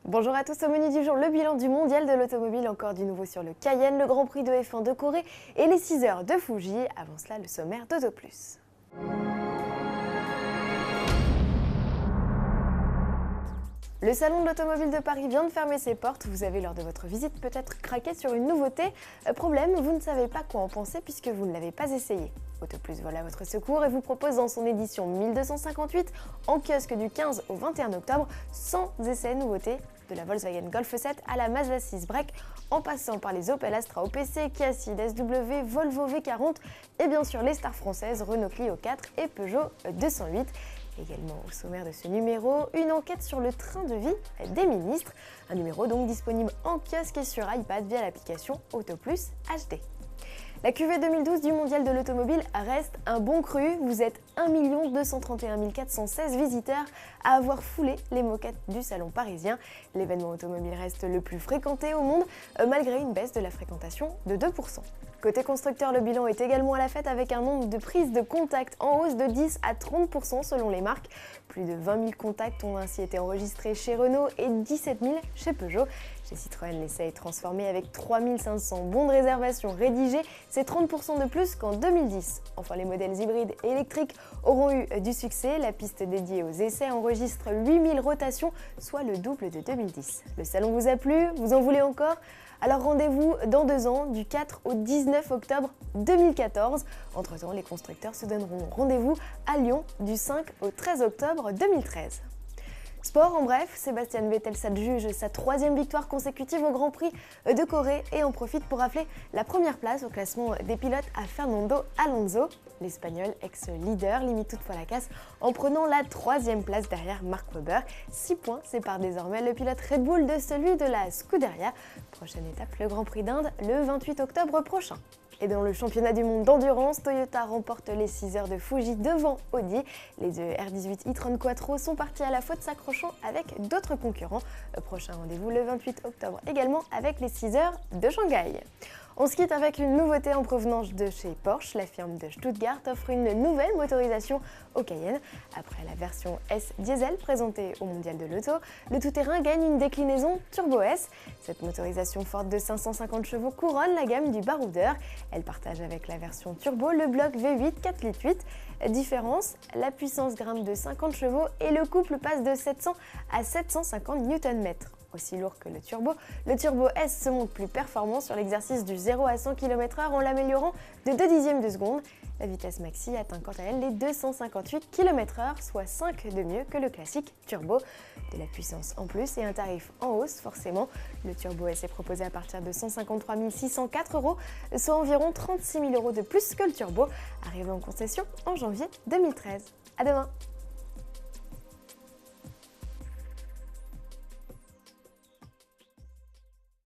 Bonjour à tous, au menu du jour, le bilan du mondial de l'automobile, encore du nouveau sur le Cayenne, le Grand Prix de F1 de Corée et les 6 heures de Fuji. Avant cela, le sommaire d'Auto Plus. Le salon de l'automobile de Paris vient de fermer ses portes. Vous avez lors de votre visite peut-être craqué sur une nouveauté. Problème, vous ne savez pas quoi en penser puisque vous ne l'avez pas essayé. Auto Plus vole à votre secours et vous propose dans son édition 1258 en kiosque du 15 au 21 octobre 100 essais nouveautés de la Volkswagen Golf 7 à la Mazda 6 Break en passant par les Opel Astra OPC, Kia Ceed SW, Volvo V40 et bien sûr les stars françaises Renault Clio 4 et Peugeot 208. Également au sommaire de ce numéro, une enquête sur le train de vie des ministres. Un numéro donc disponible en kiosque et sur iPad via l'application Auto Plus HD. La cuvée 2012 du mondial de l'automobile reste un bon cru. Vous êtes 1 231 416 visiteurs à avoir foulé les moquettes du salon parisien. L'événement automobile reste le plus fréquenté au monde malgré une baisse de la fréquentation de 2%. Côté constructeur, le bilan est également à la fête avec un nombre de prises de contact en hausse de 10 à 30% selon les marques. Plus de 20 000 contacts ont ainsi été enregistrés chez Renault et 17 000 chez Peugeot. Chez Citroën, l'essai est transformé avec 3 500 bons de réservation rédigés, c'est 30% de plus qu'en 2010. Enfin, les modèles hybrides et électriques auront eu du succès. La piste dédiée aux essais enregistre 8 000 rotations, soit le double de 2010. Le salon vous a plu? Vous en voulez encore? Alors rendez-vous dans 2 ans, du 4 au 19 octobre 2014. Entre-temps, les constructeurs se donneront rendez-vous à Lyon du 5 au 13 octobre 2013. Sport en bref, Sébastien Vettel s'adjuge sa 3e victoire consécutive au Grand Prix de Corée et en profite pour rafler la première place au classement des pilotes à Fernando Alonso. L'Espagnol, ex-leader, limite toutefois la casse en prenant la 3e place derrière Mark Webber. 6 points séparent désormais le pilote Red Bull de celui de la Scuderia. Prochaine étape, le Grand Prix d'Inde le 28 octobre prochain. Et dans le championnat du monde d'endurance, Toyota remporte les 6 heures de Fuji devant Audi. Les deux R18 e-tron Quattro sont partis à la faute s'accrochant avec d'autres concurrents. Prochain rendez-vous le 28 octobre également avec les 6 heures de Shanghai. On se quitte avec une nouveauté en provenance de chez Porsche. La firme de Stuttgart offre une nouvelle motorisation au Cayenne. Après la version S diesel présentée au mondial de l'auto, le tout-terrain gagne une déclinaison Turbo S. Cette motorisation forte de 550 chevaux couronne la gamme du baroudeur. Elle partage avec la version turbo le bloc V8 4,8 litres. Différence, la puissance grimpe de 50 chevaux et le couple passe de 700 à 750 Nm. Aussi lourd que le Turbo S se montre plus performant sur l'exercice du 0 à 100 km/h en l'améliorant de 2 dixièmes de seconde. La vitesse maxi atteint quant à elle les 258 km/h, soit 5 de mieux que le classique turbo. De la puissance en plus et un tarif en hausse forcément. Le Turbo S est proposé à partir de 153 604 €, soit environ 36 000 € de plus que le turbo, arrivé en concession en janvier 2013. À demain!